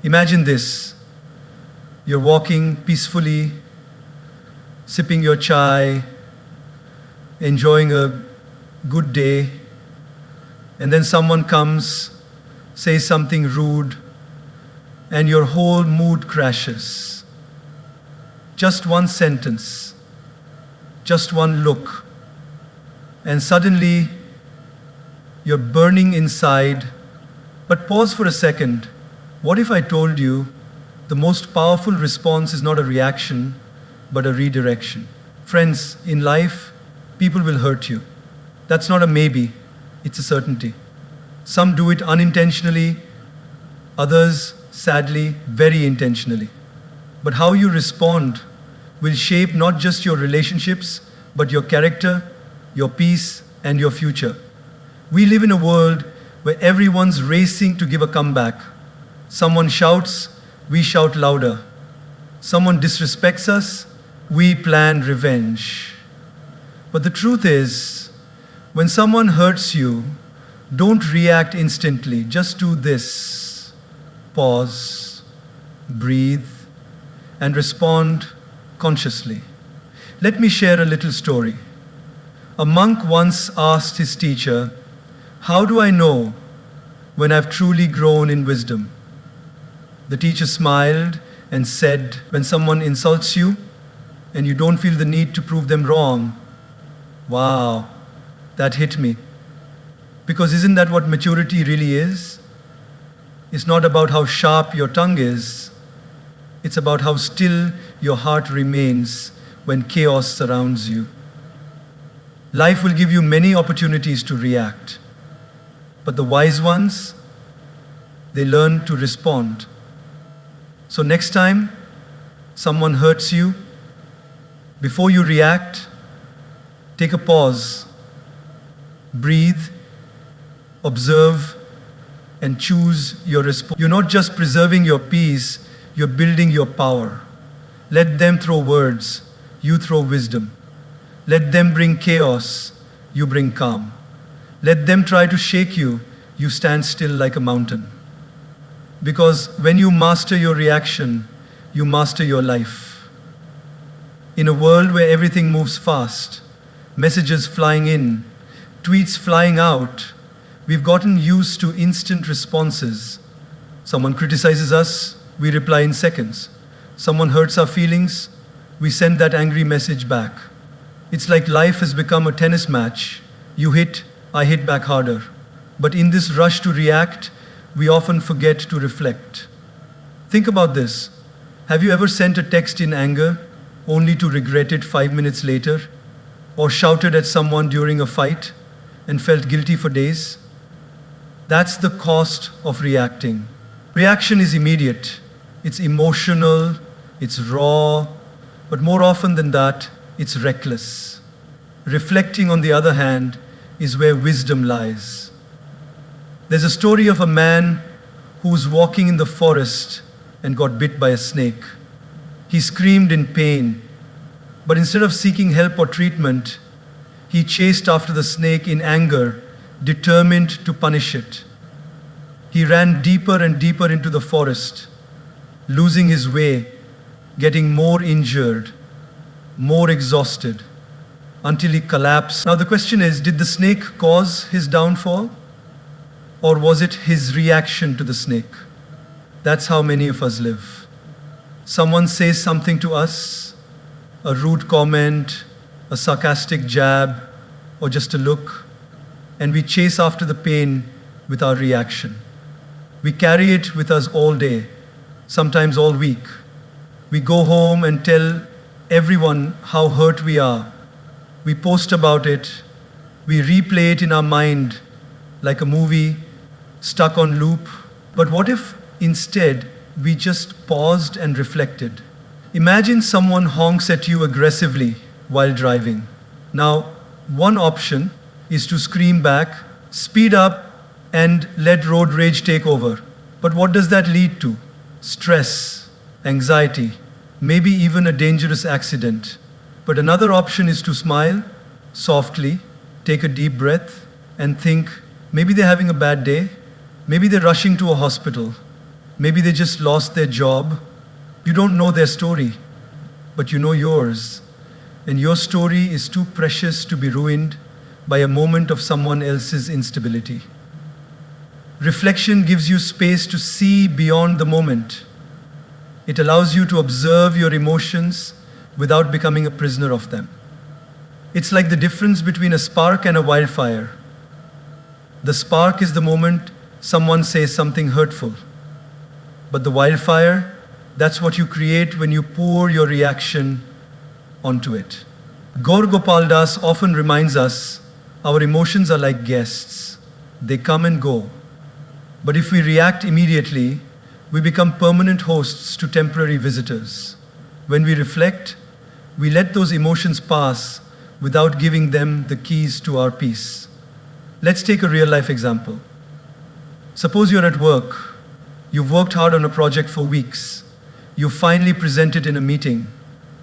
Imagine this. You're walking peacefully, sipping your chai, enjoying a good day, and then someone comes, says something rude, and your whole mood crashes. Just one sentence, just one look, and suddenly you're burning inside. But pause for a second. What if I told you the most powerful response is not a reaction, but a redirection? Friends, in life, people will hurt you. That's not a maybe, it's a certainty. Some do it unintentionally, others, sadly, very intentionally. But how you respond will shape not just your relationships, but your character, your peace, and your future. We live in a world where everyone's racing to give a comeback. Someone shouts, we shout louder. Someone disrespects us, we plan revenge. But the truth is, when someone hurts you, don't react instantly. Just do this. Pause, breathe, and respond consciously. Let me share a little story. A monk once asked his teacher, "How do I know when I've truly grown in wisdom?" The teacher smiled and said, "When someone insults you and you don't feel the need to prove them wrong." Wow, that hit me. Because isn't that what maturity really is? It's not about how sharp your tongue is. It's about how still your heart remains when chaos surrounds you. Life will give you many opportunities to react. But the wise ones, they learn to respond. So next time someone hurts you, before you react, take a pause, breathe, observe, and choose your response. You're not just preserving your peace, you're building your power. Let them throw words, you throw wisdom. Let them bring chaos, you bring calm. Let them try to shake you, you stand still like a mountain. Because when you master your reaction, you master your life. In a world where everything moves fast, messages flying in, tweets flying out, we've gotten used to instant responses. Someone criticizes us, we reply in seconds. Someone hurts our feelings, we send that angry message back. It's like life has become a tennis match. You hit, I hit back harder. But in this rush to react, we often forget to reflect. Think about this. Have you ever sent a text in anger only to regret it 5 minutes later? Or shouted at someone during a fight and felt guilty for days? That's the cost of reacting. Reaction is immediate. It's emotional, it's raw, but more often than that, it's reckless. Reflecting, on the other hand, is where wisdom lies. There's a story of a man who was walking in the forest and got bit by a snake. He screamed in pain, but instead of seeking help or treatment, he chased after the snake in anger, determined to punish it. He ran deeper and deeper into the forest, losing his way, getting more injured, more exhausted, until he collapsed. Now the question is, did the snake cause his downfall? Or was it his reaction to the snake? That's how many of us live. Someone says something to us, a rude comment, a sarcastic jab, or just a look, and we chase after the pain with our reaction. We carry it with us all day, sometimes all week. We go home and tell everyone how hurt we are. We post about it. We replay it in our mind like a movie stuck on loop. But what if instead we just paused and reflected? Imagine someone honks at you aggressively while driving. Now, one option is to scream back, speed up, and let road rage take over. But what does that lead to? Stress, anxiety, maybe even a dangerous accident. But another option is to smile softly, take a deep breath, and think, maybe they're having a bad day, maybe they're rushing to a hospital, Maybe they just lost their job. You don't know their story, but you know yours. And your story is too precious to be ruined by a moment of someone else's instability. Reflection gives you space to see beyond the moment. It allows you to observe your emotions without becoming a prisoner of them. It's like the difference between a spark and a wildfire. The spark is the moment someone says something hurtful. But the wildfire, that's what you create when you pour your reaction onto it. Gaur Gopal Das often reminds us our emotions are like guests. They come and go. But if we react immediately, we become permanent hosts to temporary visitors. When we reflect, we let those emotions pass without giving them the keys to our peace. Let's take a real life example. Suppose you're at work. You've worked hard on a project for weeks. You finally present it in a meeting.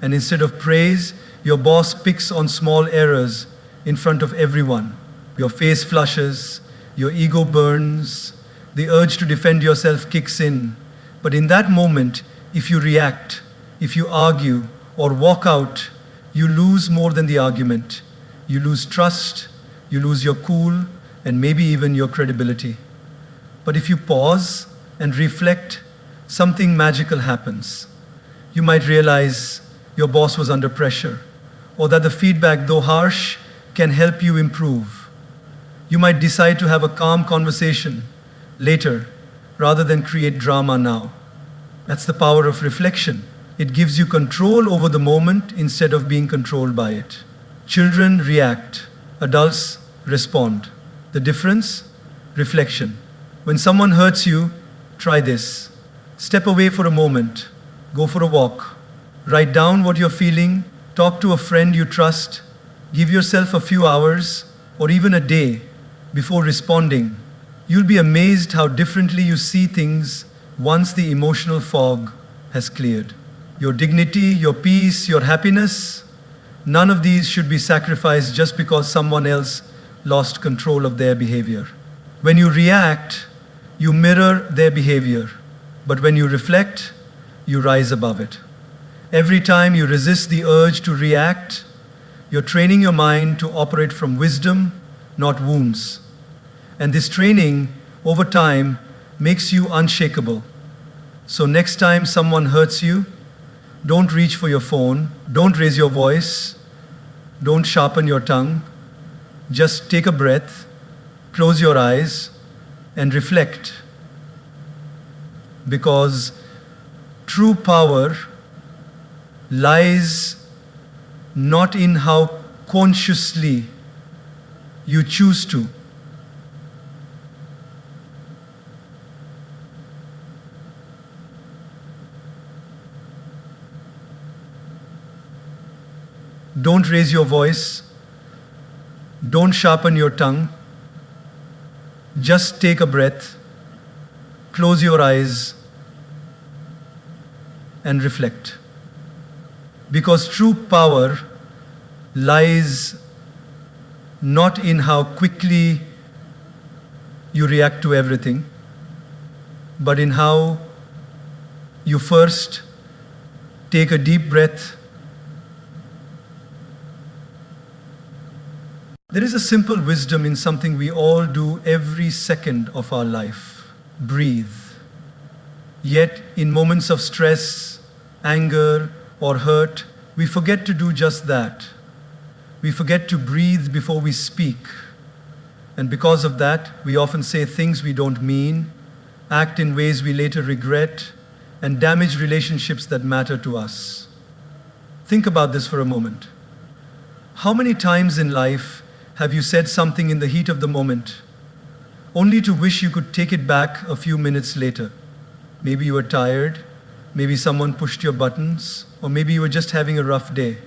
And instead of praise, your boss picks on small errors in front of everyone. Your face flushes, your ego burns, the urge to defend yourself kicks in. But in that moment, if you react, if you argue or walk out, you lose more than the argument. You lose trust, you lose your cool, and maybe even your credibility. But if you pause and reflect, something magical happens. You might realize your boss was under pressure, or that the feedback, though harsh, can help you improve. You might decide to have a calm conversation later, rather than create drama now. That's the power of reflection. It gives you control over the moment instead of being controlled by it. Children react, adults respond. The difference? Reflection. When someone hurts you, try this. Step away for a moment. Go for a walk. Write down what you're feeling. Talk to a friend you trust. Give yourself a few hours or even a day before responding. You'll be amazed how differently you see things once the emotional fog has cleared. Your dignity, your peace, your happiness, none of these should be sacrificed just because someone else lost control of their behavior. When you react, you mirror their behavior. But when you reflect, you rise above it. Every time you resist the urge to react, you're training your mind to operate from wisdom, not wounds. And this training, over time, makes you unshakable. So next time someone hurts you, don't reach for your phone, don't raise your voice, don't sharpen your tongue. Just take a breath, close your eyes, and reflect. Because true power lies not in how consciously you choose to, don't raise your voice, don't sharpen your tongue, just take a breath, close your eyes, and reflect. Because true power lies not in how quickly you react to everything, but in how you first take a deep breath. There is a simple wisdom in something we all do every second of our life: breathe. Yet, in moments of stress, anger, or hurt, we forget to do just that. We forget to breathe before we speak. And because of that, we often say things we don't mean, act in ways we later regret, and damage relationships that matter to us. Think about this for a moment. How many times in life have you said something in the heat of the moment, only to wish you could take it back a few minutes later? Maybe you were tired, maybe someone pushed your buttons, or maybe you were just having a rough day.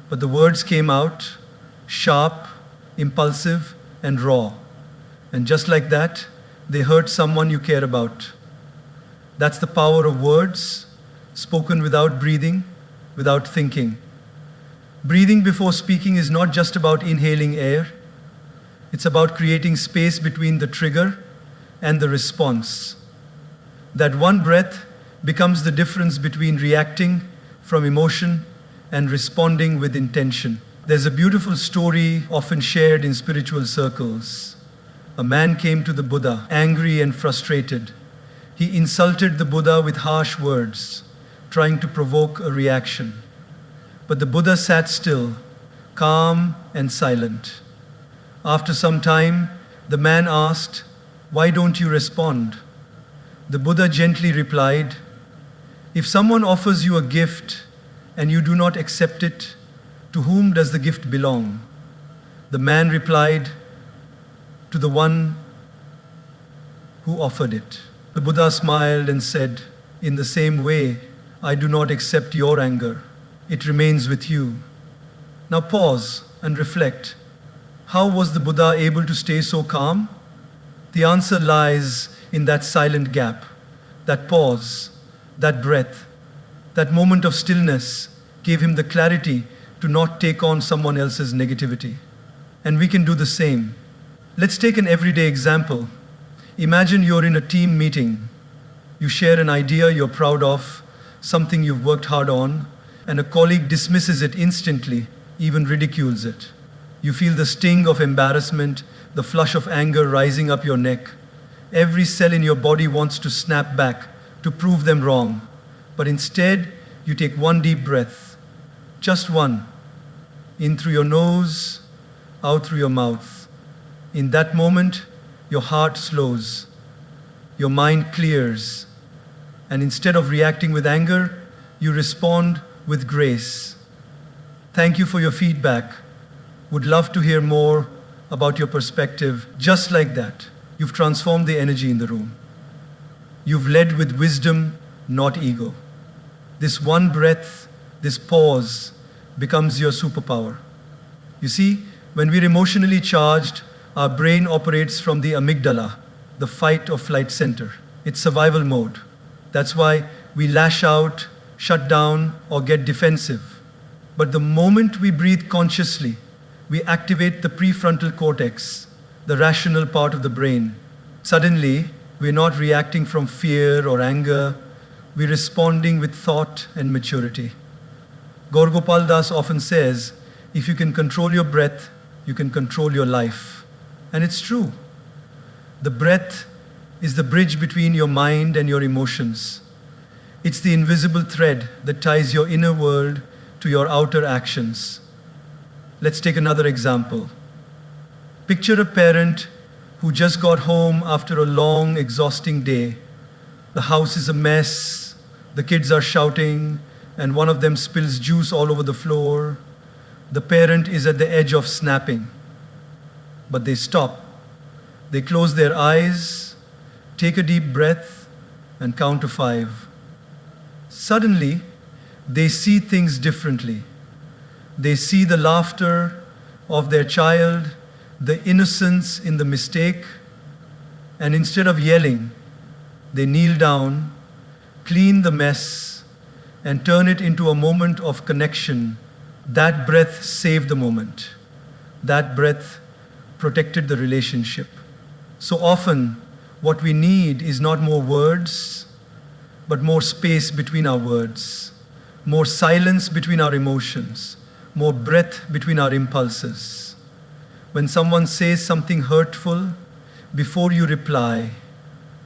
But the words came out sharp, impulsive, and raw. And just like that, they hurt someone you care about. That's the power of words, spoken without breathing, without thinking. Breathing before speaking is not just about inhaling air. It's about creating space between the trigger and the response. That one breath becomes the difference between reacting from emotion and responding with intention. There's a beautiful story often shared in spiritual circles. A man came to the Buddha, angry and frustrated. He insulted the Buddha with harsh words, trying to provoke a reaction. But the Buddha sat still, calm and silent. After some time, the man asked, "Why don't you respond?" The Buddha gently replied, "If someone offers you a gift and you do not accept it, to whom does the gift belong?" The man replied, "To the one who offered it." The Buddha smiled and said, "In the same way, I do not accept your anger. It remains with you." Now pause and reflect. How was the Buddha able to stay so calm? The answer lies in that silent gap, that pause, that breath, that moment of stillness gave him the clarity to not take on someone else's negativity. And we can do the same. Let's take an everyday example. Imagine you're in a team meeting. You share an idea you're proud of, something you've worked hard on, and a colleague dismisses it instantly, even ridicules it. You feel the sting of embarrassment, the flush of anger rising up your neck. Every cell in your body wants to snap back to prove them wrong. But instead, you take one deep breath. Just one. In through your nose, out through your mouth. In that moment, your heart slows. Your mind clears. And instead of reacting with anger, you respond with grace. Thank you for your feedback. Would love to hear more about your perspective. Just like that, you've transformed the energy in the room. You've led with wisdom, not ego. This one breath, this pause, becomes your superpower. You see, when we're emotionally charged, our brain operates from the amygdala, the fight or flight center. It's survival mode. That's why we lash out, shut down, or get defensive. But the moment we breathe consciously, we activate the prefrontal cortex, the rational part of the brain. Suddenly, we're not reacting from fear or anger, we're responding with thought and maturity. Gaur Gopal often says, if you can control your breath, you can control your life. And it's true. The breath is the bridge between your mind and your emotions. It's the invisible thread that ties your inner world to your outer actions. Let's take another example. Picture a parent who just got home after a long, exhausting day. The house is a mess, the kids are shouting, and one of them spills juice all over the floor. The parent is at the edge of snapping. But they stop. They close their eyes, take a deep breath, and count to 5. Suddenly, they see things differently. They see the laughter of their child, the innocence in the mistake, and instead of yelling, they kneel down, clean the mess, and turn it into a moment of connection. That breath saved the moment. That breath protected the relationship. So often, what we need is not more words, but more space between our words, more silence between our emotions, more breath between our impulses. When someone says something hurtful, before you reply,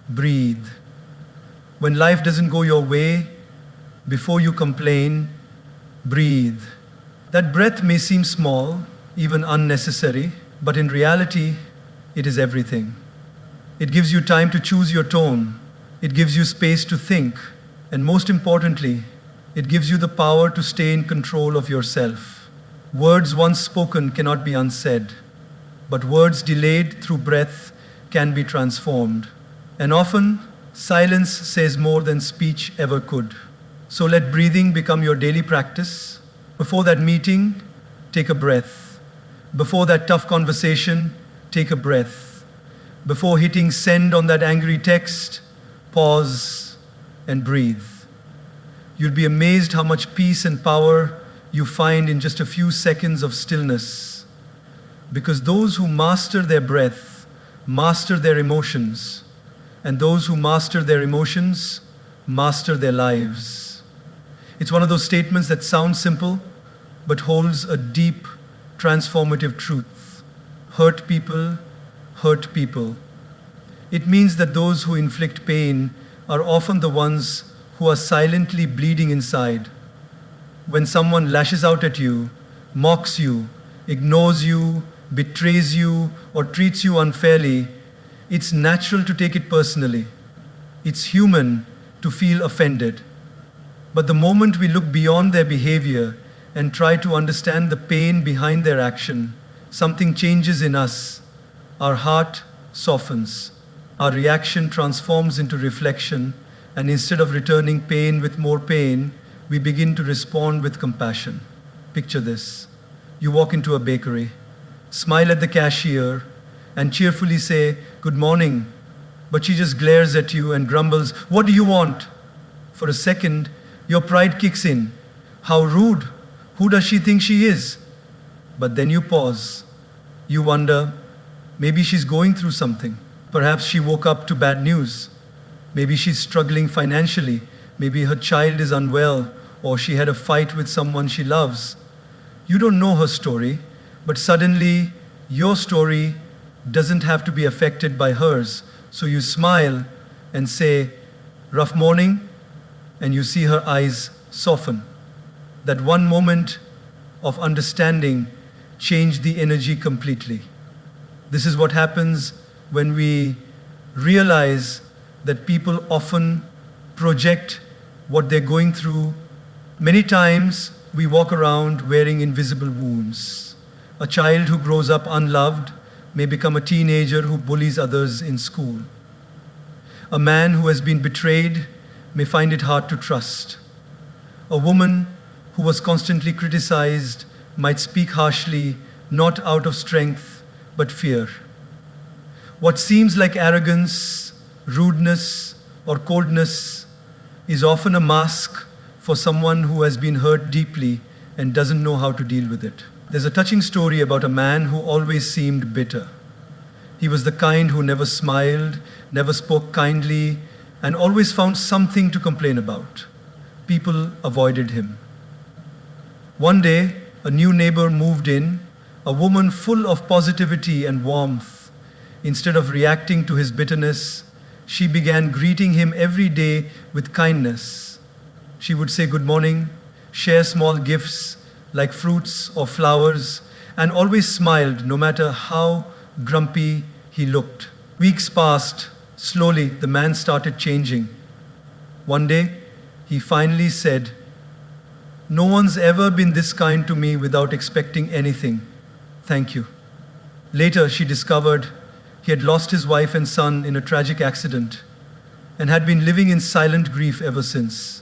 breathe. When life doesn't go your way, before you complain, breathe. That breath may seem small, even unnecessary, but in reality, it is everything. It gives you time to choose your tone. It gives you space to think. And most importantly, it gives you the power to stay in control of yourself. Words once spoken cannot be unsaid, but words delayed through breath can be transformed. And often, silence says more than speech ever could. So let breathing become your daily practice. Before that meeting, take a breath. Before that tough conversation, take a breath. Before hitting send on that angry text, pause and breathe. You'll be amazed how much peace and power you find in just a few seconds of stillness. Because those who master their breath, master their emotions, and those who master their emotions master their lives. It's one of those statements that sounds simple but holds a deep, transformative truth. Hurt people hurt people. It means that those who inflict pain are often the ones who are silently bleeding inside. When someone lashes out at you, mocks you, ignores you, betrays you, or treats you unfairly, it's natural to take it personally. It's human to feel offended. But the moment we look beyond their behavior and try to understand the pain behind their action, something changes in us. Our heart softens. Our reaction transforms into reflection, and instead of returning pain with more pain, we begin to respond with compassion. Picture this. You walk into a bakery, smile at the cashier, and cheerfully say, "Good morning," but she just glares at you and grumbles, "What do you want?" For a second, your pride kicks in. How rude! Who does she think she is? But then you pause. You wonder, maybe she's going through something. Perhaps she woke up to bad news. Maybe she's struggling financially. Maybe her child is unwell, or she had a fight with someone she loves. You don't know her story, but suddenly your story doesn't have to be affected by hers. So you smile and say, "Rough morning," and you see her eyes soften. That one moment of understanding changed the energy completely. This is what happens when we realize that people often project what they're going through. Many times we walk around wearing invisible wounds. A child who grows up unloved may become a teenager who bullies others in school. A man who has been betrayed may find it hard to trust. A woman who was constantly criticized might speak harshly, not out of strength, but fear. What seems like arrogance, rudeness, or coldness is often a mask for someone who has been hurt deeply and doesn't know how to deal with it. There's a touching story about a man who always seemed bitter. He was the kind who never smiled, never spoke kindly, and always found something to complain about. People avoided him. One day, a new neighbor moved in, a woman full of positivity and warmth. Instead of reacting to his bitterness, she began greeting him every day with kindness. She would say good morning, share small gifts like fruits or flowers, and always smiled no matter how grumpy he looked. Weeks passed. Slowly, the man started changing. One day, he finally said, "No one's ever been this kind to me without expecting anything. Thank you." Later, she discovered he had lost his wife and son in a tragic accident and had been living in silent grief ever since.